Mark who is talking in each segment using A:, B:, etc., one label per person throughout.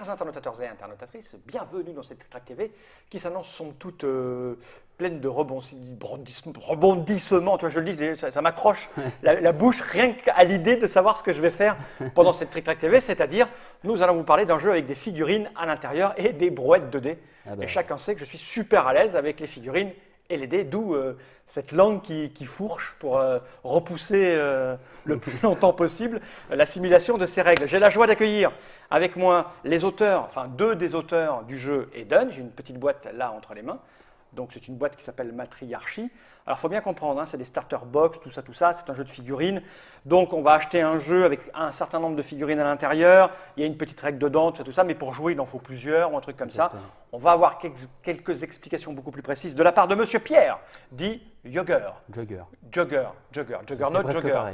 A: Chers internautateurs et internautatrices, bienvenue dans cette Trick Track TV qui s'annonce somme toute pleine de rebondissements. Tu vois, je le dis, ça m'accroche la bouche rien qu'à l'idée de savoir ce que je vais faire pendant cette Trick Track TV, c'est-à-dire nous allons vous parler d'un jeu avec des figurines à l'intérieur et des brouettes 2D. Et chacun sait que je suis super à l'aise avec les figurines et les dés, d'où cette langue qui fourche pour repousser le plus longtemps possible la simulation de ces règles. J'ai la joie d'accueillir avec moi les auteurs, enfin deux des auteurs du jeu Eden. J'ai une petite boîte là entre les mains. Donc c'est une boîte qui s'appelle Matriarchie. Alors il faut bien comprendre, hein, c'est des starter box, tout ça, c'est un jeu de figurines. Donc on va acheter un jeu avec un certain nombre de figurines à l'intérieur, il y a une petite règle dedans, tout ça, mais pour jouer il en faut plusieurs ou un truc comme ça. On va avoir quelques explications beaucoup plus précises de la part de Monsieur Pierre, dit Jugger. Juggernaut, Jugger.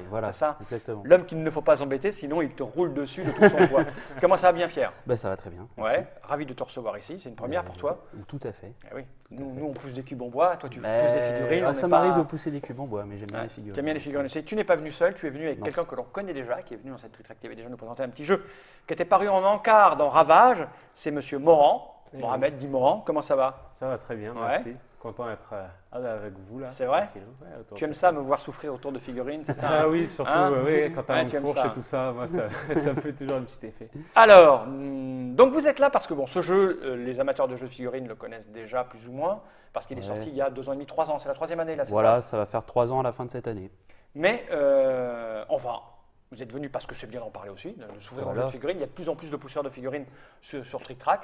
B: Voilà,
A: c'est ça.
B: Exactement.
A: L'homme qu'il ne faut pas embêter, sinon il te roule dessus de tout son poids. Comment ça va bien, Pierre?
B: Ça va très bien.
A: Ouais, ravi de te recevoir ici, c'est une première pour toi.
B: Tout à fait.
A: Eh oui. Nous, on pousse des cubes en bois, toi tu pousses des figurines.
B: Ça m'arrive de pousser des cubes en bois, mais j'aime bien les figurines.
A: Tu aimes bien les figurines. Tu n'es pas venu seul, tu es venu avec quelqu'un que l'on connaît déjà, qui est venu dans cette Trick Track TV déjà nous présenter un petit jeu qui était paru en encart dans Ravage. C'est Monsieur Morand. Mohamed dit Morand, comment ça va?
C: Ça va très bien, merci. Content d'être avec vous là.
A: C'est vrai? Tu aimes ça, me voir souffrir autour de figurines, c'est ça?
C: Ah oui, surtout quand tu as une fourche et tout ça, moi ça me fait toujours un petit effet.
A: Alors, donc vous êtes là parce que bon, ce jeu, les amateurs de jeux de figurines le connaissent déjà plus ou moins, parce qu'il est sorti il y a 2 ans et demi, 3 ans, c'est la 3e année là, c'est ça?
B: Voilà, ça va faire 3 ans à la fin de cette année.
A: Mais vous êtes venu parce que c'est bien d'en parler aussi, de s'ouvrir au jeu de figurines. Il y a de plus en plus de pousseurs de figurines sur Trick Track.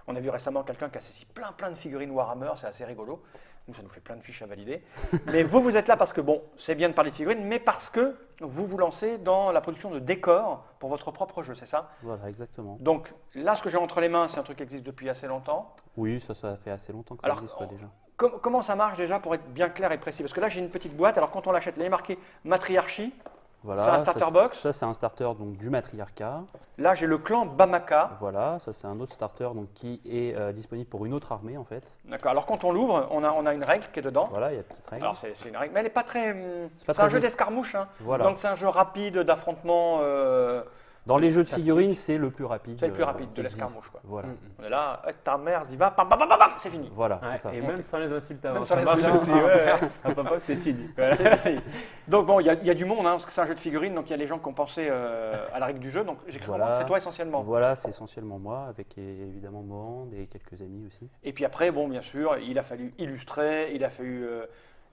A: On a vu récemment quelqu'un qui a saisi plein de figurines Warhammer, c'est assez rigolo. Nous, ça nous fait plein de fiches à valider. Mais vous êtes là parce que, bon, c'est bien de parler de figurines, mais parce que vous vous lancez dans la production de décors pour votre propre jeu, c'est ça?
B: Voilà, exactement.
A: Donc là, ce que j'ai entre les mains, c'est un truc qui existe depuis assez longtemps.
B: Oui, ça fait assez longtemps que ça existe déjà.
A: Comment ça marche déjà pour être bien clair et précis? Parce que là, j'ai une petite boîte, alors quand on l'achète, là, il est marqué Matriarchie.
B: Voilà,
A: c'est un starter box.
B: Ça, c'est un starter donc, du matriarcat.
A: Là, j'ai le clan Bamaka.
B: Voilà, ça, c'est un autre starter donc, qui est disponible pour une autre armée en fait.
A: D'accord, alors quand on l'ouvre, on a une règle qui est dedans.
B: Voilà, il y a une petite règle.
A: Alors, c'est une règle, mais elle n'est pas très. C'est un jeu d'escarmouche. Hein.
B: Voilà.
A: Donc, c'est un jeu rapide d'affrontement.
B: Dans les jeux de figurines, c'est le plus rapide.
A: C'est le plus rapide de l'escarmouche.
B: Voilà.
A: On est là, ta mère, y va, bam, bam, bam, bam, c'est fini.
B: Voilà, c'est ça.
C: Et même sans les insultes avant.
A: Ça
C: marche aussi, c'est fini.
A: C'est fini. Donc bon, il y a du monde, hein, parce que c'est un jeu de figurines, donc il y a les gens qui ont pensé à la règle du jeu, donc j'ai cru comprendre que c'est toi essentiellement.
B: Voilà, c'est essentiellement moi, avec évidemment Morand et quelques amis aussi.
A: Et puis après, bon, bien sûr, il a fallu illustrer, il a fallu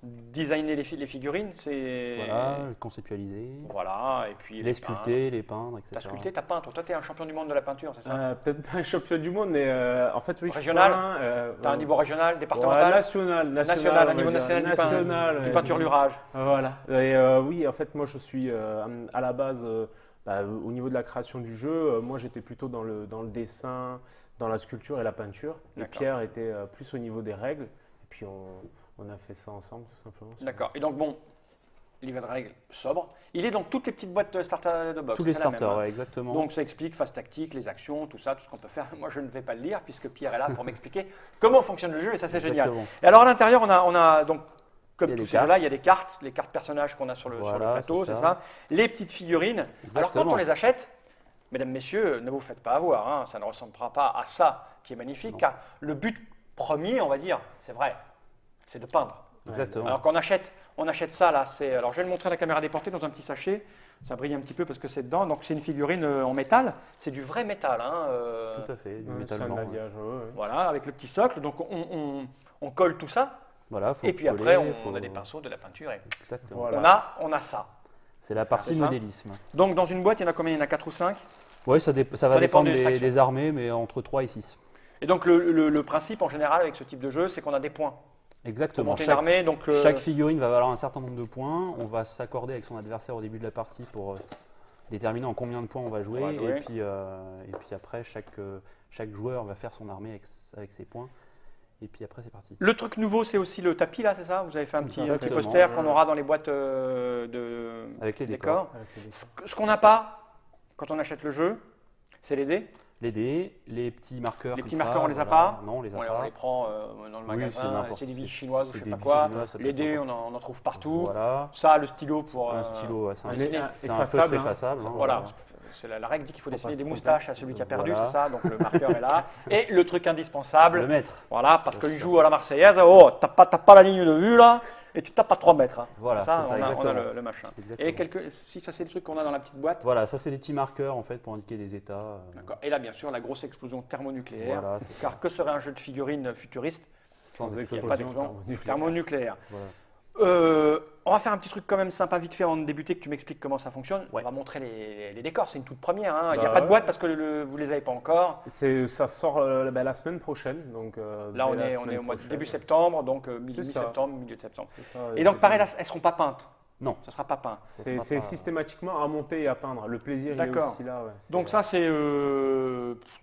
A: designer les figurines, c'est…
B: Voilà, conceptualiser.
A: Voilà, et puis
B: les sculpter, les peindre, etc.
A: T'as sculpté, t'as peint, toi tu es un champion du monde de la peinture, c'est ça?
C: Peut-être pas un champion du monde, mais en fait, oui.
A: Régional? T'as un niveau régional, départemental?
C: National,
A: un niveau national du peinturlurage.
C: Voilà. Et oui, en fait, moi je suis à la base, au niveau de la création du jeu, moi j'étais plutôt dans le dessin, dans la sculpture et la peinture. Et Pierre était plus au niveau des règles. Et puis on a fait ça ensemble, tout simplement.
A: D'accord. Et donc, bon, livret de règles sobre. Il est dans toutes les petites boîtes de starter de box.
B: Tous les starters, ouais, exactement.
A: Donc, ça explique phase tactique, les actions, tout ça, tout ce qu'on peut faire. Moi, je ne vais pas le lire puisque Pierre est là pour m'expliquer comment fonctionne le jeu et ça, c'est génial. Et alors, à l'intérieur, on a donc, comme tous ces jeux-là, il y a des cartes, les cartes personnages qu'on a sur le plateau, c'est ça. Les petites figurines.
B: Exactement.
A: Alors, quand on les achète, mesdames, messieurs, ne vous faites pas avoir, hein, ça ne ressemblera pas à ça qui est magnifique, car le but premier, on va dire, c'est vrai, c'est de peindre.
B: Exactement.
A: Alors qu'on achète ça là, alors je vais le montrer à la caméra déportée dans un petit sachet, ça brille un petit peu parce que c'est dedans, donc c'est une figurine en métal, c'est du vrai métal. Hein,
B: Tout à fait, du métal blanc.
A: Voilà, avec le petit socle, donc on colle tout ça,
B: voilà,
A: et puis après on a des pinceaux, de la peinture, et
B: exactement.
A: Voilà. On a ça.
B: C'est la partie modélisme.
A: Donc dans une boîte, il y en a combien? Il y en a 4 ou 5?
B: Oui, ça va dépendre des armées, mais entre 3 et 6.
A: Et donc le principe en général avec ce type de jeu, c'est qu'on a des points.
B: Exactement. Chaque figurine va valoir un certain nombre de points. On va s'accorder avec son adversaire au début de la partie pour déterminer en combien de points on va jouer. Et puis après, chaque joueur va faire son armée avec ses points. Et puis après, c'est parti.
A: Le truc nouveau, c'est aussi le tapis là, c'est ça? Vous avez fait un petit poster qu'on aura dans les boîtes
B: avec les décors.
A: Ce qu'on n'a pas quand on achète le jeu, c'est les dés.
B: Les dés, les petits marqueurs.
A: Les petits marqueurs, on les a pas?
B: Non, on les a pas.
A: On les prend dans le magasin, c'est des billes chinoises ou je sais pas
B: quoi.
A: Les dés, on en trouve partout.
B: Voilà.
A: Ça, le stylo pour…
B: un stylo, c'est un peu
C: effaçable,
B: très effaçable.
A: Voilà. c'est la règle dit qu'il faut dessiner des moustaches à celui qui a perdu, c'est ça. Donc le marqueur est là. Et le truc indispensable.
B: Le mètre.
A: Voilà, parce qu'il joue à la Marseillaise. Oh, t'as pas la ligne de vue là, et tu tapes à 3 mètres. Hein.
B: Voilà,
A: ça,
B: c'est ça,
A: on a le machin.
B: Exactement.
A: Et si ça c'est le truc qu'on a dans la petite boîte.
B: Voilà, ça c'est des petits marqueurs en fait pour indiquer des états.
A: D'accord. Et là, bien sûr, la grosse explosion thermonucléaire.
B: Voilà,
A: car que serait un jeu de figurines futuriste
C: sans
A: explosion thermonucléaire.
C: Voilà.
A: On va faire un petit truc quand même sympa vite fait avant de débuter, que tu m'expliques comment ça fonctionne.
B: Ouais.
A: On va montrer les décors, c'est une toute première. Hein. Il n'y a pas de boîte parce que vous ne les avez pas encore.
C: Ça sort la semaine prochaine. Donc,
A: là, on est au mois de début septembre, donc mi-septembre, milieu de septembre.
C: Ça,
A: et donc pareil, là, elles ne seront pas peintes.
B: Non.
A: Ça ne sera pas peint.
C: C'est systématiquement à monter et à peindre. Le plaisir, il est aussi là. Ouais.
A: Donc ça, c'est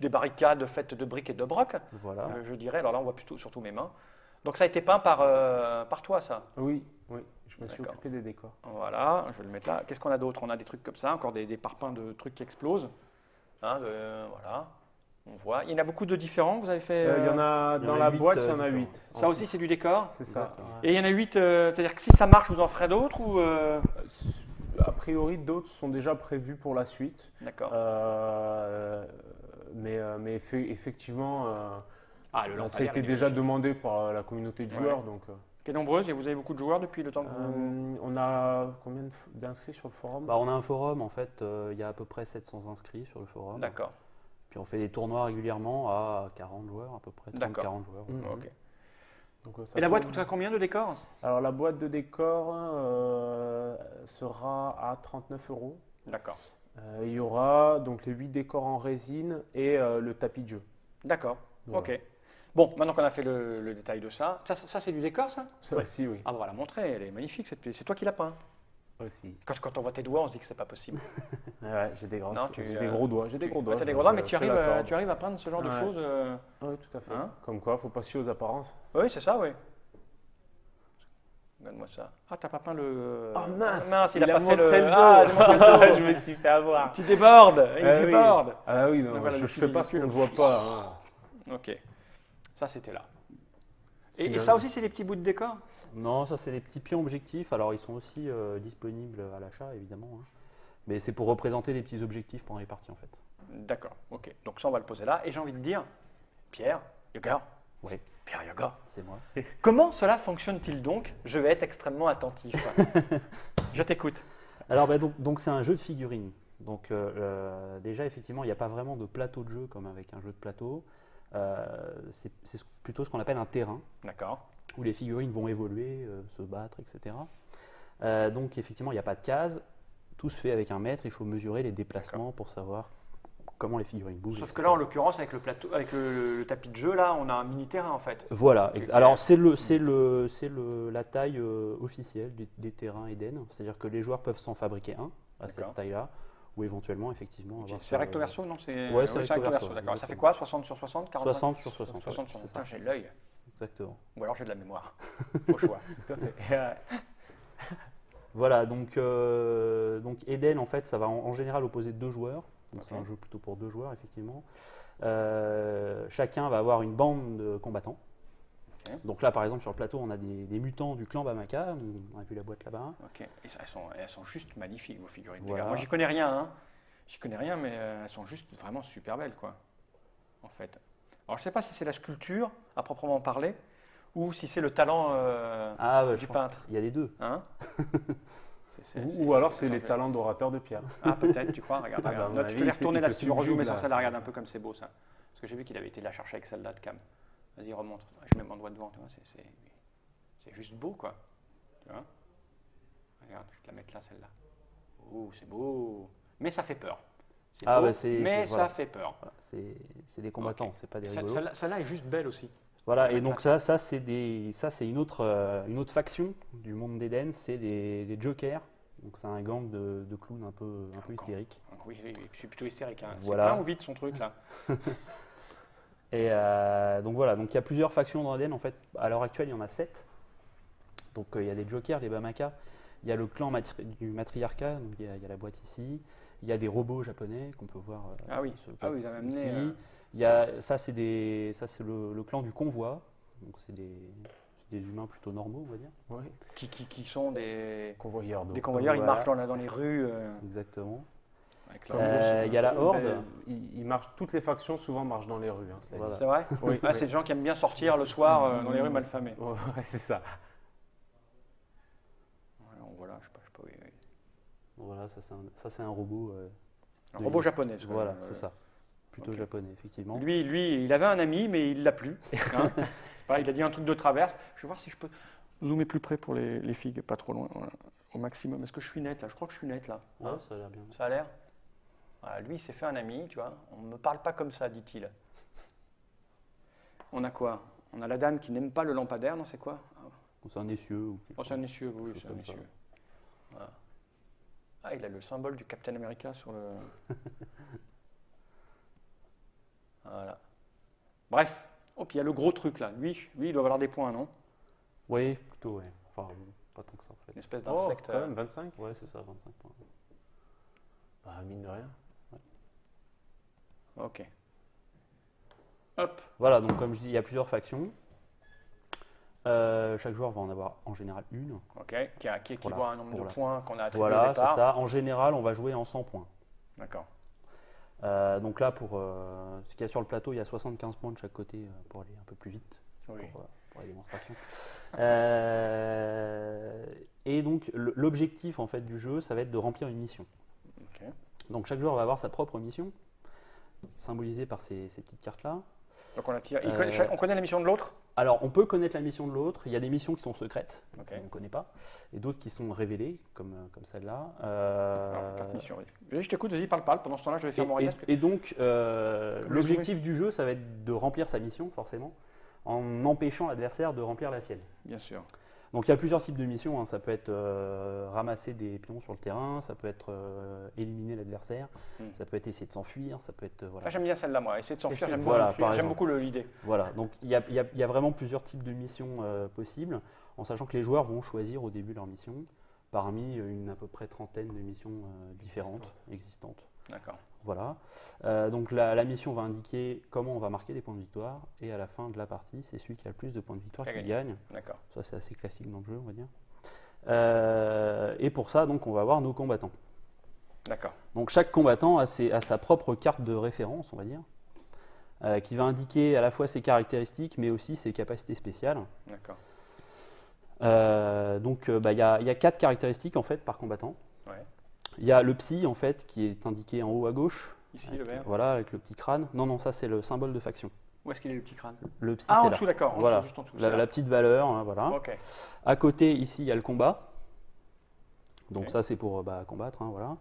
A: des barricades faites de briques et de broc,
B: voilà.
A: Je dirais. Alors là, on voit surtout mes mains. Donc ça a été peint par toi, ça?
C: Oui, je me suis occupé des décors.
A: Voilà, je vais le mettre là. Qu'est-ce qu'on a d'autre? On a des trucs comme ça, encore des parpaings de trucs qui explosent. Hein, voilà, on voit. Il y en a beaucoup de différents, vous avez fait
C: il y en a dans la boîte, il y en a 8.
A: Ça aussi, c'est du décor?
C: C'est ça.
A: Et il y en a 8, c'est-à-dire que si ça marche, vous en ferez d'autres ou
C: A priori, d'autres sont déjà prévus pour la suite.
A: D'accord.
C: Mais effectivement, ça a été
A: lampadaire,
C: déjà demandé par la communauté de joueurs.
A: Ouais.
C: Donc,
A: qui est nombreuse, et vous avez beaucoup de joueurs depuis le temps que vous...
C: On a combien d'inscrits sur le forum?
B: On a un forum, en fait, il y a à peu près 700 inscrits sur le forum.
A: D'accord.
B: Puis on fait des tournois régulièrement à 40 joueurs, à peu près 30-40 joueurs.
A: Ok.
C: Donc,
A: et la boîte coûtera combien de décors?
C: Alors la boîte de décors sera à 39 €.
A: D'accord.
C: Il y aura donc les 8 décors en résine et le tapis de jeu.
A: D'accord,
C: voilà.
A: Ok. Bon, maintenant qu'on a fait le détail de ça, ça c'est du décor, ça?
C: Ça aussi, oui.
A: Ah, on va la montrer, elle est magnifique cette pièce. C'est toi qui l'as peint?
C: Aussi.
A: Quand on voit tes doigts, on se dit que c'est pas possible.
C: Ouais, j'ai des gros doigts.
A: Tu as
C: des gros doigts.
A: Tu as des gros doigts, mais tu arrives à peindre ce genre de choses
C: Oui, tout à fait. Hein? Comme quoi, il ne faut pas se fier aux apparences.
A: Oui, c'est ça, oui. Regarde-moi ça. Ah, t'as pas peint le...
C: Oh mince,
A: il a pas
C: montré
A: fait
C: le dos.
A: Ah, il a montré le dos.
C: Je me suis fait avoir.
A: Tu débordes, il déborde.
C: Oui. Ah oui, non,
A: voilà,
C: je ne fais pas ce qu'on ne voit pas. Hein.
A: Ok, ça c'était là. Et ça aussi, c'est des petits bouts de décor?
B: Non, ça c'est des petits pions objectifs. Alors ils sont aussi disponibles à l'achat, évidemment. Hein. Mais c'est pour représenter des petits objectifs pendant les parties, en fait.
A: D'accord, ok. Donc ça, on va le poser là. Et j'ai envie de dire, Pierre, Yoga.
B: Oui.
A: Pierre Yoga.
B: C'est moi.
A: Comment cela fonctionne-t-il donc? Je vais être extrêmement attentif. Je t'écoute.
B: Alors donc c'est un jeu de figurines. Donc déjà, effectivement, il n'y a pas vraiment de plateau de jeu comme avec un jeu de plateau. C'est plutôt ce qu'on appelle un terrain.
A: D'accord.
B: Où les figurines vont évoluer, se battre, etc. Donc effectivement, il n'y a pas de cases. Tout se fait avec un mètre. Il faut mesurer les déplacements pour savoir comment les figurines bougent.
A: Sauf que là, en l'occurrence, avec le plateau, avec le tapis de jeu, là, on a un mini terrain en fait.
B: Voilà. Alors c'est la taille officielle des terrains Eden. C'est-à-dire que les joueurs peuvent s'en fabriquer un à cette taille-là, ou éventuellement effectivement.
A: C'est recto verso, non?
B: Ouais, c'est recto verso.
A: D'accord. Ça fait quoi? 60 sur 60, 40
B: 60 sur 60.
A: 60 sur 60. J'ai l'œil.
B: Exactement.
A: Ou alors j'ai de la mémoire. Au choix.
C: Tout à fait.
B: Voilà, donc Eden, en fait, ça va en général opposer 2 joueurs. Donc c'est un jeu plutôt pour 2 joueurs, effectivement. Chacun va avoir une bande de combattants. Okay. Donc là, par exemple, sur le plateau, on a des mutants du clan Bamaka. On a vu la boîte là-bas.
A: Ok. Et elles sont juste magnifiques, vos figurines.
B: Voilà.
A: Moi, j'y connais rien. Hein. J'y connais rien, mais elles sont juste vraiment super belles, quoi. En fait. Alors, je ne sais pas si c'est la sculpture, à proprement parler, ou si c'est le talent du peintre.
B: Il y a les deux.
A: Hein?
C: Ou alors c'est les talents d'orateur de Pierre.
A: Ah, peut-être, tu crois? Regarde. Note, je te l'ai retourné là, si tu veux resumer sur celle-là, regarde un peu comme c'est beau ça. Parce que j'ai vu qu'il avait été la chercher avec celle-là de Cam. Vas-y, remonte. Je mets mon doigt devant, tu vois, c'est juste beau, quoi. Tu vois? Regarde, je vais te la mettre là, celle-là. Oh, c'est beau. Mais ça fait peur.
B: Ah,
A: beau,
B: bah
A: ça fait peur.
B: Voilà, c'est des combattants, c'est pas des rigolos.
A: Celle-là est juste belle aussi.
B: Voilà, et donc ça c'est une autre faction du monde d'Eden, c'est les Jokers. Donc c'est un gang de clowns un peu hystériques.
A: Oui, je suis plutôt hystérique. Hein.
B: Voilà.
A: C'est plein ou vide son truc là.
B: Et donc voilà, donc il y a plusieurs factions dans Eden. En fait, à l'heure actuelle, il y en a 7. Donc il y a des Jokers, les Bamaka. Il y a le clan du matriarcat, donc il y a la boîte ici. Il y a des robots japonais qu'on peut voir.
A: Vous avez amené.
B: Il y a, ça c'est le clan du convoi. Donc c'est des humains plutôt normaux, on va dire.
C: Oui.
A: Qui sont des
C: convoyeurs d'eau.
A: Des convoyeurs, ils marchent dans les rues.
B: Exactement. Il y a la Horde.
C: Toutes les factions souvent marchent dans les rues. Hein,
A: voilà. C'est vrai? Oui. Ah, c'est des gens qui aiment bien sortir le soir dans les rues mal famées.
C: Ouais, c'est ça.
A: Voilà, je sais pas, oui.
B: Voilà, ça c'est un robot.
A: Un robot japonais.
B: Voilà, c'est ça. Plutôt japonais, effectivement.
A: Lui, il avait un ami, mais il l'a plus. Hein. C'est pareil, il a dit un truc de traverse. Je vais voir si je peux zoomer plus près pour les figues, pas trop loin, voilà, au maximum. Est-ce que je suis net là? Je crois que je suis net là.
B: Ouais, ça a l'air bien.
A: Ça a l'air. Voilà, lui, il s'est fait un ami, tu vois. On ne me parle pas comme ça, dit-il. On a quoi? On a la dame qui n'aime pas le lampadaire, non? C'est quoi?
B: C'est un essieu.
A: C'est un essieu, oui, c'est un essieu. Voilà. Ah, il a le symbole du Captain America sur le. Voilà. Bref. Oh, puis il y a le gros truc là. Lui, il doit avoir des points, non?
B: Oui, plutôt, oui. Enfin, pas tant que ça en fait.
A: Une espèce d'insecte.
C: Quand même, 25?
B: Ouais, c'est ça, 25 points.
C: Bah, mine de rien.
A: Ouais. Ok. Hop.
B: Voilà, donc comme je dis, il y a plusieurs factions. Chaque joueur va en avoir en général une.
A: Ok, qui équivaut à un nombre de points qu'on a attribué au
B: Voilà,
A: départ.
B: c'est ça. En général, on va jouer en 100 points.
A: D'accord.
B: Donc là, pour ce qu'il y a sur le plateau, il y a 75 points de chaque côté pour aller un peu plus vite pour la démonstration. Et donc, l'objectif en fait du jeu, ça va être de remplir une mission.
A: Okay.
B: Donc chaque joueur va avoir sa propre mission, symbolisée par ces petites cartes-là.
A: Donc on connaît la mission de l'autre?
B: Alors, on peut connaître la mission de l'autre. Il y a des missions qui sont secrètes,
A: okay,
B: qu'on ne connaît pas, et d'autres qui sont révélées, comme celle-là.
A: Je t'écoute, vas-y, parle. Pendant ce temps-là, je vais faire mon reset.
B: Et donc, l'objectif du jeu, ça va être de remplir sa mission, forcément, en empêchant l'adversaire de remplir la sienne.
A: Bien sûr.
B: Donc, il y a plusieurs types de missions. Hein. Ça peut être ramasser des pions sur le terrain, ça peut être éliminer l'adversaire, ça peut être essayer de s'enfuir, ça peut être… voilà.
A: Ah, j'aime bien celle-là, moi. Essayer de s'enfuir, j'aime beaucoup l'idée.
B: Voilà, donc il y a vraiment plusieurs types de missions possibles, en sachant que les joueurs vont choisir au début leur mission, parmi une à peu près trentaine de missions différentes, existantes.
A: D'accord.
B: Voilà. Donc la mission va indiquer comment on va marquer des points de victoire, et à la fin de la partie, c'est celui qui a le plus de points de victoire qui gagne.
A: D'accord.
B: Ça, c'est assez classique dans le jeu, on va dire. Et pour ça, donc, on va avoir nos combattants.
A: D'accord. Donc
B: chaque combattant a sa propre carte de référence, on va dire, qui va indiquer à la fois ses caractéristiques, mais aussi ses capacités spéciales.
A: D'accord.
B: Donc il y a 4 caractéristiques en fait par combattant.
A: Ouais.
B: Il y a le psy en fait qui est indiqué en haut à gauche.
A: Ici le vert.
B: Voilà, avec le petit crâne. Non, ça c'est le symbole de faction.
A: Où est-ce qu'il est le petit crâne?
B: Le psy,
A: en dessous, d'accord.
B: Voilà,
A: juste en dessous.
B: La petite valeur, hein, voilà.
A: Okay.
B: À côté, ici, il y a le combat. Donc ça, c'est pour combattre, hein, voilà.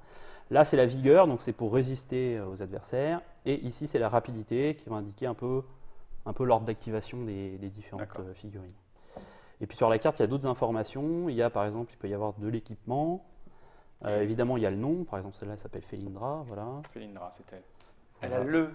B: Là, c'est la vigueur, donc c'est pour résister aux adversaires. Et ici, c'est la rapidité qui va indiquer un peu l'ordre d'activation des différentes figurines. Et puis sur la carte, il y a d'autres informations. Il y a, par exemple, il peut y avoir de l'équipement. Évidemment, il y a le nom. Par exemple, celle-là s'appelle Felindra. Voilà.
A: Felindra, c'est elle. Voilà. Elle a le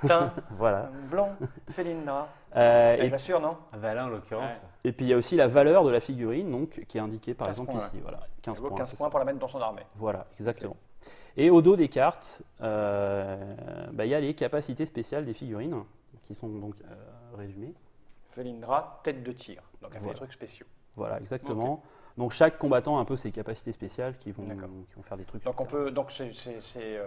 A: teint
B: voilà.
A: blanc, Felindra. Elle est sûre, non?
C: Là, en l'occurrence. Ouais.
B: Et puis il y a aussi la valeur de la figurine, donc, qui est indiquée par exemple ici.
A: Ouais.
B: Voilà, 15
A: points. 15 points pour la mettre dans son armée.
B: Voilà, exactement. Okay. Et au dos des cartes, il y a les capacités spéciales des figurines, qui sont donc résumées.
A: Felindra, tête de tir. Donc elle fait des trucs spéciaux.
B: Voilà, exactement. Okay. Donc chaque combattant a un peu ses capacités spéciales qui vont faire des trucs.
A: Donc c'est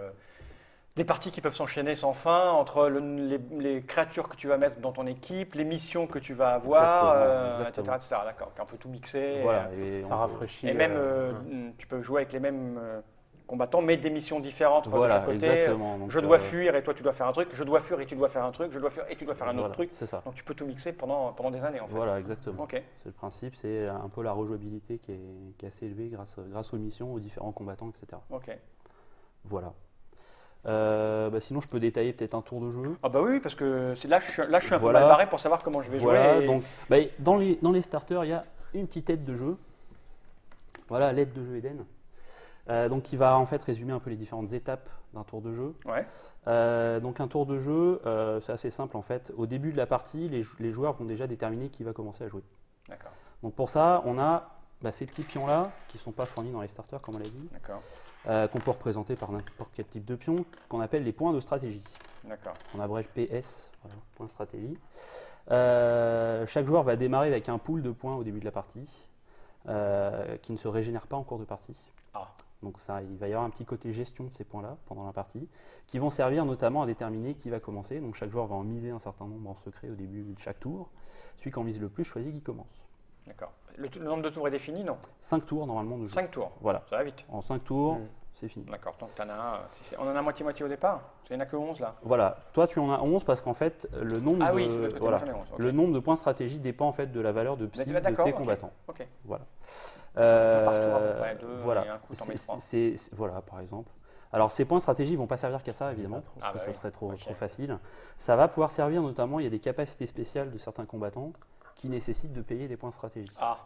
A: des parties qui peuvent s'enchaîner sans fin entre les créatures que tu vas mettre dans ton équipe, les missions que tu vas avoir, etc. D'accord, on peut tout mixer.
B: Voilà,
C: et ça rafraîchit.
A: Et même, tu peux jouer avec les mêmes combattants, mais des missions différentes de chaque côté.
B: Exactement. Donc,
A: je dois fuir et toi tu dois faire un truc, je dois fuir et tu dois faire un truc, je dois fuir et tu dois faire un autre truc.
B: C'est ça.
A: Donc tu peux tout mixer pendant des années en fait.
B: Voilà, exactement.
A: Okay.
B: C'est le principe, c'est un peu la rejouabilité qui est assez élevée grâce aux missions, aux différents combattants, etc.
A: Ok.
B: Voilà. Sinon, je peux détailler peut-être un tour de jeu.
A: Ah bah oui, parce que là, je suis un peu mal barré pour savoir comment je vais jouer.
B: Donc, dans les starters, il y a une petite aide de jeu. Voilà, l'aide de jeu Eden. Donc, qui va en fait résumer un peu les différentes étapes d'un tour de jeu.
A: Ouais.
B: Donc, un tour de jeu, c'est assez simple en fait. Au début de la partie, les joueurs vont déjà déterminer qui va commencer à jouer.
A: D'accord.
B: Donc, pour ça, on a ces petits pions-là, qui ne sont pas fournis dans les starters, comme on l'a dit.
A: D'accord.
B: Qu'on peut représenter par n'importe quel type de pion, qu'on appelle les points de stratégie.
A: D'accord.
B: On abrège PS, voilà, point de stratégie. Chaque joueur va démarrer avec un pool de points au début de la partie, qui ne se régénère pas en cours de partie.
A: Ah.
B: Donc il va y avoir un petit côté gestion de ces points-là pendant la partie, qui vont servir notamment à déterminer qui va commencer. Donc chaque joueur va en miser un certain nombre en secret au début de chaque tour. Celui qui en mise le plus choisit qui commence.
A: D'accord. Le nombre de tours est défini, non?
B: 5 tours normalement de jeu.
A: 5 tours.
B: Voilà.
A: Ça va vite.
B: En 5 tours, c'est fini.
A: D'accord. Donc t'en as un. On en a moitié-moitié au départ? Il n'y en a que 11 là?
B: Voilà. Toi, tu en as 11 parce qu'en fait, le nombre,
A: Ah oui,
B: le nombre de points stratégie dépend en fait de la valeur de psy de tes combattants.
A: Ok.
B: Voilà.
A: Partout à peu près,
B: voilà.
A: Et un coup, t'en mets 3.
B: Voilà, par exemple. Alors, ces points stratégie ne vont pas servir qu'à ça, évidemment, parce que ça serait trop facile. Ça va pouvoir servir notamment, il y a des capacités spéciales de certains combattants qui nécessitent de payer des points stratégie.
A: Ah.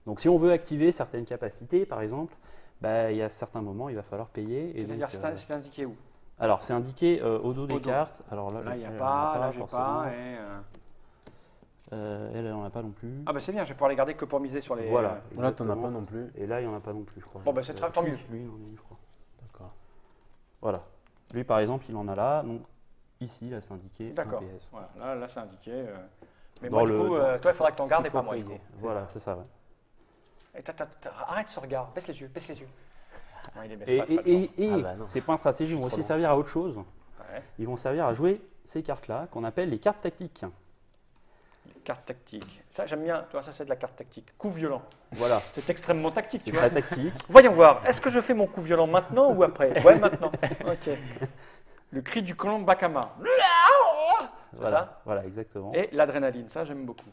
B: Donc, si on veut activer certaines capacités, par exemple, il y a certains moments, il va falloir payer.
A: C'est-à-dire, c'est indiqué où?
B: Alors, c'est indiqué au dos des cartes. Alors
A: là, il n'y a pas, là, j'ai pas.
B: Elle n'en a pas non plus.
A: Ah, bah c'est bien, je vais pouvoir les garder que pour miser sur les.
B: Voilà.
C: Là, tu n'en as pas non plus.
B: Et là, il n'y en a pas non plus, je crois.
A: Bon, bah c'est très tant mieux.
B: Lui, il en a, je crois. D'accord. Voilà. Lui, par exemple, il en a là. Donc, ici, là, c'est indiqué.
A: D'accord.
B: PS.
A: Voilà, là c'est indiqué. Mais moi, du coup, toi, il faudra que tu en gardes et pas moi.
B: Voilà, c'est ça, ouais.
A: Et arrête ce regard, baisse les yeux, baisse les yeux. Non, il
B: ces points stratégiques vont aussi servir à autre chose.
A: Ouais.
B: Ils vont servir à jouer ces cartes-là, qu'on appelle les cartes tactiques.
A: Les cartes tactiques. Ça, j'aime bien. Toi, ça, c'est de la carte tactique. Coup violent.
B: Voilà.
A: C'est extrêmement tactique.
B: C'est très tactique.
A: Voyons voir. Est-ce que je fais mon coup violent maintenant ou après? Ouais, maintenant. Ok. Le cri du colombe Bakama. C'est ça?
B: Voilà, exactement.
A: Et l'adrénaline. Ça, j'aime beaucoup.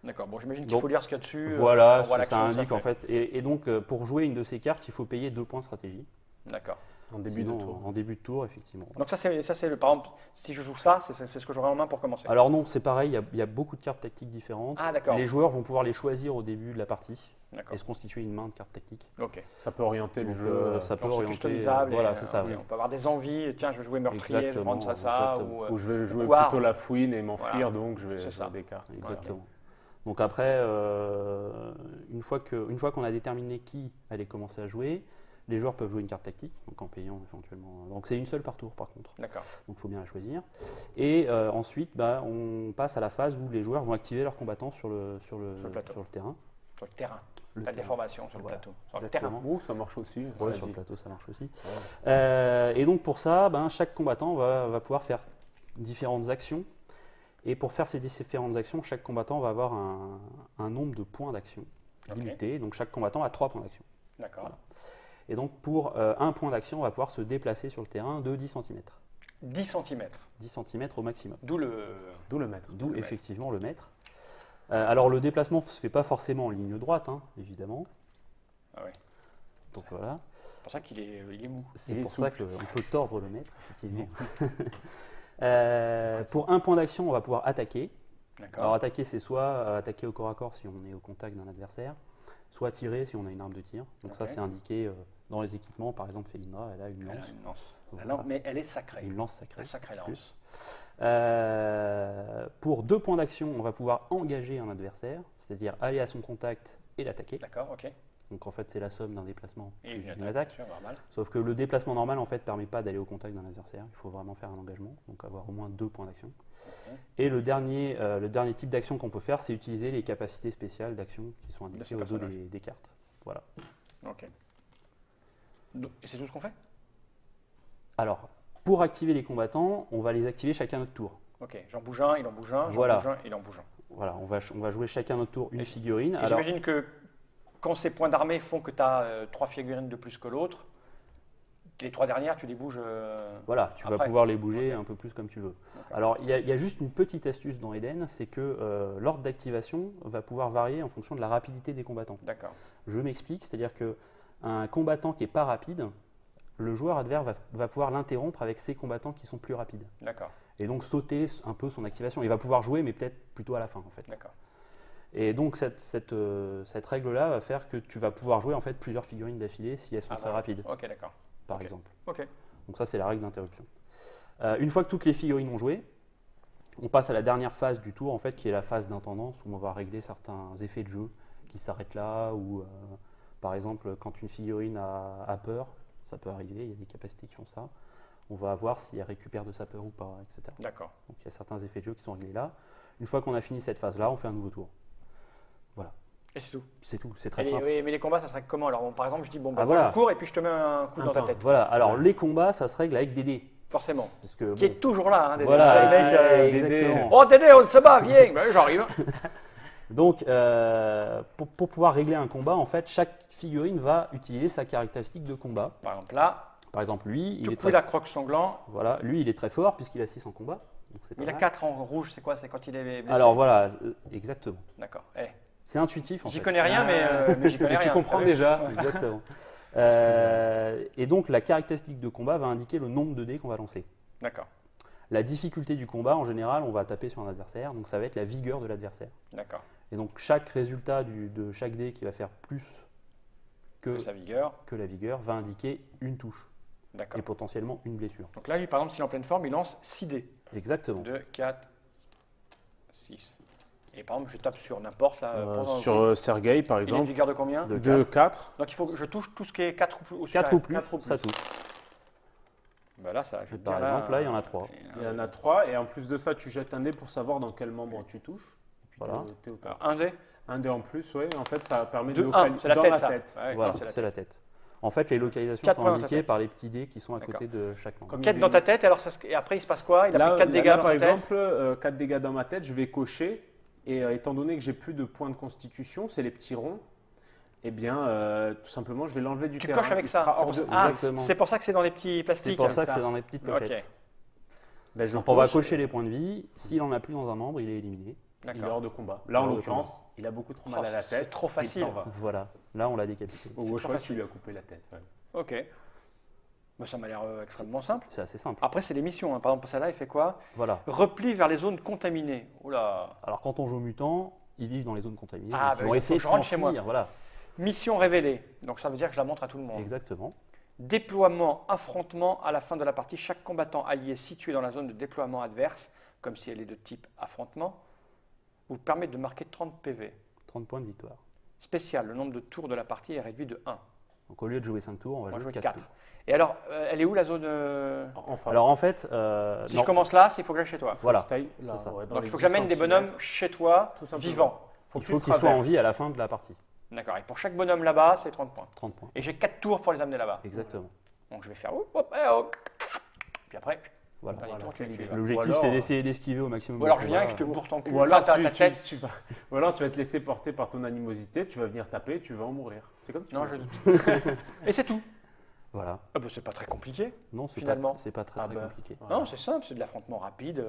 A: D'accord. Bon, j'imagine qu'il faut lire ce qu'il y a dessus.
B: Voilà, ça indique en fait. Et donc, pour jouer une de ces cartes, il faut payer 2 points stratégie.
A: D'accord.
C: En début de tour.
B: En début de tour, effectivement.
A: Donc ça c'est le. Par exemple, si je joue ça, c'est ce que j'aurai en main pour commencer.
B: Alors non, c'est pareil, il y a beaucoup de cartes tactiques différentes.
A: Ah d'accord.
B: Les joueurs vont pouvoir les choisir au début de la partie
A: et
B: se constituer une main de cartes tactiques.
A: Ok.
C: Ça peut orienter le jeu.
B: Ça peut orienter.
A: Customisable.
B: Voilà, c'est ça.
A: On peut avoir des envies. Tiens, je vais jouer meurtrier, je vais prendre ça.
C: Ou je vais jouer plutôt la fouine et m'enfuir, donc je vais jouer des cartes.
B: Exactement. Donc après, une fois qu'on a déterminé qui allait commencer à jouer, les joueurs peuvent jouer une carte tactique, donc en payant éventuellement. Donc c'est une seule par tour par contre.
A: D'accord.
B: Donc il faut bien la choisir. Et ensuite, on passe à la phase où les joueurs vont activer leurs combattants sur le terrain.
A: Sur le terrain. La déformation sur le plateau. Sur le terrain.
C: Ça marche aussi.
B: Ouais, sur le plateau, ça marche aussi. Ouais. Et donc pour ça, chaque combattant va pouvoir faire différentes actions. Et pour faire ces différentes actions, chaque combattant va avoir un nombre de points d'action limité. Donc chaque combattant a 3 points d'action.
A: D'accord.
B: Voilà. Et donc pour un point d'action, on va pouvoir se déplacer sur le terrain de 10 cm.
A: 10 cm
B: 10 cm au maximum.
A: D'où le
C: mètre.
B: D'où effectivement le mètre. Alors le déplacement ne se fait pas forcément en ligne droite, évidemment.
A: Ah oui.
B: Donc voilà.
A: C'est pour ça qu'il est mou.
B: C'est pour ça qu'on peut tordre le mètre, effectivement. Pour un point d'action, on va pouvoir attaquer. Alors attaquer, c'est soit attaquer au corps à corps si on est au contact d'un adversaire, soit tirer si on a une arme de tir. Donc ça, c'est indiqué dans les équipements. Par exemple, Felindra, elle a une lance.
A: Elle a une lance. Voilà. Mais elle est sacrée.
B: Une lance sacrée.
A: Une sacrée lance.
B: Pour 2 points d'action, on va pouvoir engager un adversaire, c'est-à-dire aller à son contact et l'attaquer.
A: D'accord, ok.
B: Donc en fait, c'est la somme d'un déplacement
A: et
B: d'une attaque. Sauf que le déplacement normal en fait permet pas d'aller au contact d'un adversaire. Il faut vraiment faire un engagement, donc avoir au moins 2 points d'action. Okay. Et le dernier type d'action qu'on peut faire, c'est utiliser les capacités spéciales d'action qui sont indiquées au dos des cartes. Voilà.
A: Ok. Et c'est tout ce qu'on fait?
B: Alors, pour activer les combattants, on va les activer chacun notre tour.
A: Ok. J'en bouge un, il en bouge un,
B: voilà.
A: J'en bouge un, il en bouge un.
B: Voilà, on va jouer chacun notre tour une figurine.
A: Et j'imagine que quand ces points d'armée font que tu as 3 figurines de plus que l'autre, les 3 dernières, tu les bouges.
B: Voilà, tu vas pouvoir les bouger un peu plus comme tu veux. Alors, il y a juste une petite astuce dans Eden, c'est que l'ordre d'activation va pouvoir varier en fonction de la rapidité des combattants.
A: D'accord.
B: Je m'explique, c'est-à-dire qu'un combattant qui n'est pas rapide, le joueur adverse va pouvoir l'interrompre avec ses combattants qui sont plus rapides.
A: D'accord.
B: Et donc sauter un peu son activation. Il va pouvoir jouer, mais peut-être plutôt à la fin en fait.
A: D'accord.
B: Et donc cette règle-là va faire que tu vas pouvoir jouer en fait plusieurs figurines d'affilée si elles sont très rapides.
A: Ok, d'accord.
B: Par exemple.
A: Ok.
B: Donc ça c'est la règle d'interruption. Une fois que toutes les figurines ont joué, on passe à la dernière phase du tour en fait, qui est la phase d'intendance où on va régler certains effets de jeu qui s'arrêtent là, ou par exemple quand une figurine a peur, ça peut arriver, il y a des capacités qui font ça. On va voir si elle récupère de sa peur ou pas, etc.
A: D'accord.
B: Donc il y a certains effets de jeu qui sont réglés là. Une fois qu'on a fini cette phase-là, on fait un nouveau tour. Voilà.
A: Et c'est tout.
B: C'est tout, c'est très simple.
A: Oui, mais les combats, ça serait comment? Alors, par exemple, je dis, bon, voilà. Je cours et puis je te mets un coup dans ta tête.
B: Voilà, alors les combats, ça se règle avec des dés.
A: Forcément.
B: Parce que,
A: qui est toujours là, hein, Dédé.
B: Voilà, exactement.
A: Oh, Dédé, on se bat, viens. Ben, j'arrive.
B: Donc, pour pouvoir régler un combat, en fait, chaque figurine va utiliser sa caractéristique de combat.
A: Par exemple, là.
B: Par exemple, lui, il est
A: très la croque sanglant.
B: Voilà, lui, il est très fort puisqu'il a 6 en combat. Donc
A: il a 4 en rouge, c'est quoi? C'est quand il est blessé?
B: Alors voilà, exactement.
A: D'accord.
B: C'est intuitif.
A: J'y connais rien, mais j'y connais rien.
C: Tu comprends déjà.
B: Exactement. Et donc, la caractéristique de combat va indiquer le nombre de dés qu'on va lancer.
A: D'accord.
B: La difficulté du combat, en général, on va taper sur un adversaire, donc ça va être la vigueur de l'adversaire.
A: D'accord.
B: Et donc, chaque résultat de chaque dé qui va faire plus que la vigueur va indiquer une touche. Et potentiellement une blessure.
A: Donc là, lui, par exemple, s'il est en pleine forme, il lance 6 dés.
B: Exactement.
A: 2, 4, 6. Et par exemple, je tape sur n'importe là.
C: Sur Sergueï, par exemple.
A: Il a une vigueur de combien?
C: De 4.
A: Donc il faut que je touche tout ce qui est 4 ou plus.
B: 4 ou plus, ça touche.
A: Bah là, ça,
B: par exemple, là, il y en a 3.
C: Il y en a 3. Et en plus de ça, tu jettes un dé pour savoir dans quel membre tu touches. Et puis
B: voilà.
A: Alors, un dé?
C: Un dé en plus, oui. En fait, ça permet
A: de
C: localiser
A: dans la
C: tête.
A: Ouais,
B: voilà, c'est la tête. En fait, les localisations sont indiquées par les petits dés qui sont à côté de chaque membre.
A: 4 dans ta tête, alors et après il se passe quoi? Il a pris 4 dégâts dans
C: par
A: sa
C: exemple, 4 dégâts dans ma tête, je vais cocher. Et étant donné que j'ai plus de points de constitution, c'est les petits ronds, eh bien, tout simplement, je vais l'enlever du terrain.
A: Tu coches avec ça. C'est pour ça que c'est dans les petits plastiques.
B: C'est pour ça que c'est dans les petites pochettes.
C: Ben,
B: donc on va cocher les points de vie. S'il en a plus dans un membre, il est éliminé.
C: Il est hors de combat. Là, en l'occurrence, il a beaucoup trop mal à la tête.
A: C'est trop facile.
B: Voilà. Là, on l'a décapité.
C: Au choix, tu lui as coupé la tête.
A: Ok. Mais ça m'a l'air extrêmement simple.
B: C'est assez simple.
A: Après, c'est les missions. Hein. Par exemple, celle-là, il fait quoi?
B: Voilà.
A: Repli vers les zones contaminées. Oula.
B: Alors, quand on joue mutant, ils vivent dans les zones contaminées.
A: Ah,
B: ils vont essayer de s'enfuir. Voilà.
A: Mission révélée. Donc, ça veut dire que je la montre à tout le monde.
B: Exactement.
A: Déploiement, affrontement. À la fin de la partie, chaque combattant allié situé dans la zone de déploiement adverse, comme si elle est de type affrontement, vous permet de marquer 30 PV.
B: 30 points de victoire.
A: Spécial, le nombre de tours de la partie est réduit de 1.
B: Donc au lieu de jouer 5 tours, on va jouer 4 tours.
A: Et alors, elle est où la zone
C: en face.
B: Alors en fait,
A: si je commence là, il faut que j'aille chez toi.
B: Voilà.
C: Là,
B: ça.
C: Ouais,
A: donc il faut que j'amène des bonhommes chez toi, vivants.
B: Il faut qu'ils soient en vie à la fin de la partie.
A: D'accord. Et pour chaque bonhomme là-bas, c'est 30 points.
B: 30 points.
A: Et j'ai 4 tours pour les amener là-bas.
B: Exactement.
A: Donc je vais faire hop. Puis après,
B: voilà. L'objectif, c'est d'essayer d'esquiver au maximum.
A: Ou alors je viens et je te bourre ton cul.
C: Ou alors tu vas te laisser porter par ton animosité, tu vas venir taper, tu vas en mourir. C'est comme
A: non, je... Et c'est tout.
B: Voilà.
A: Ah bah, c'est pas très compliqué.
B: Non,
A: finalement.
B: C'est pas très compliqué.
A: Voilà. Non, c'est simple, c'est de l'affrontement rapide.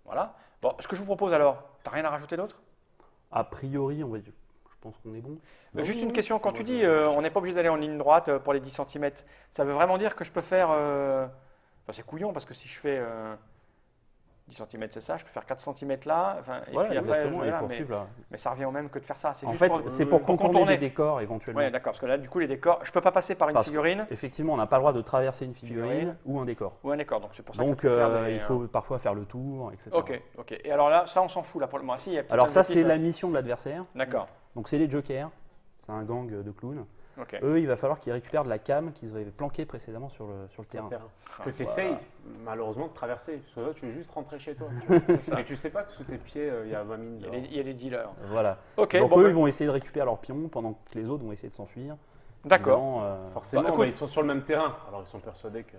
A: Voilà. Bon, ce que je vous propose alors, t'as rien à rajouter d'autre? A priori, on va dire. Je pense qu'on est bon. Juste une question, quand tu dis on n'est pas obligé d'aller en ligne droite pour les 10 cm, ça veut vraiment dire que je peux faire. Enfin, c'est couillon parce que si je fais 10 cm, c'est ça, je peux faire 4 cm là. Enfin, et puis après, mais ça revient au même que de faire ça. En fait, c'est pour contourner les décors éventuellement. Oui, d'accord, parce que là, du coup, les décors, je ne peux pas passer par une figurine. Effectivement, on n'a pas le droit de traverser une figurine ou un décor. Ou un décor, donc c'est pour ça que il faut parfois faire le tour, etc. Ok. Et alors là, ça, on s'en fout là pour le moment. Alors ça, c'est la mission de l'adversaire. D'accord. Donc c'est les jokers, c'est un gang de clowns. Eux, il va falloir qu'ils récupèrent de la cam qu'ils avaient planquée précédemment sur le terrain.
C: Que tu essayes malheureusement de traverser. Parce que là, tu veux juste rentrer chez toi. Mais tu sais pas que sous tes pieds, il y a 20 000 $. Il y a les dealers. Voilà. Donc eux, ils vont essayer de récupérer leurs pions pendant que les autres vont essayer de s'enfuir. D'accord. Forcément, ils sont sur le même terrain. Alors ils sont persuadés que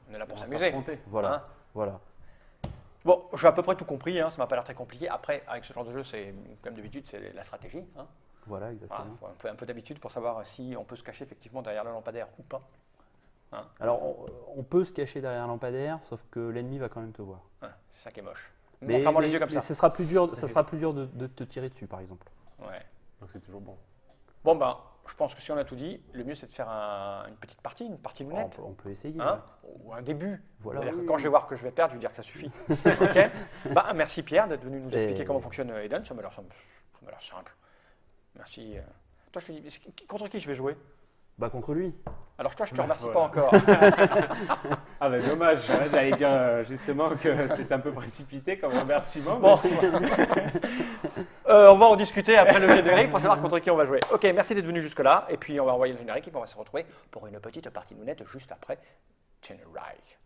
C: on est là pour s'amuser. Voilà. Voilà. Bon, j'ai à peu près tout compris, ça m'a pas l'air très compliqué. Après, avec ce genre de jeu, c'est comme d'habitude, c'est la stratégie. Voilà, exactement. Faut un peu d'habitude pour savoir si on peut se cacher effectivement derrière le lampadaire ou pas. Alors, on peut se cacher derrière un lampadaire, sauf que l'ennemi va quand même te voir. C'est ça qui est moche. Mais ferme les yeux comme ça. Ce sera plus dur de te tirer dessus, par exemple. Ouais. Donc c'est toujours bon. Bon, ben, je pense que si on a tout dit, le mieux c'est de faire une petite partie lunette. On peut essayer. Ou un début. Voilà. Quand je vais voir que je vais perdre, je vais dire que ça suffit. Ok. Bah, merci Pierre d'être venu nous expliquer comment fonctionne Eden. Ça m'a l'air simple. Merci. Toi, je te dis, contre qui je vais jouer? Bah, contre lui. Alors toi, je te remercie pas encore. Ah ben dommage, j'allais dire justement que tu étais un peu précipité comme remerciement. Bon. On va en discuter après le générique pour savoir contre qui on va jouer. Ok, merci d'être venu jusque-là. Et puis on va envoyer le générique et puis on va se retrouver pour une petite partie de lunette juste après Générique.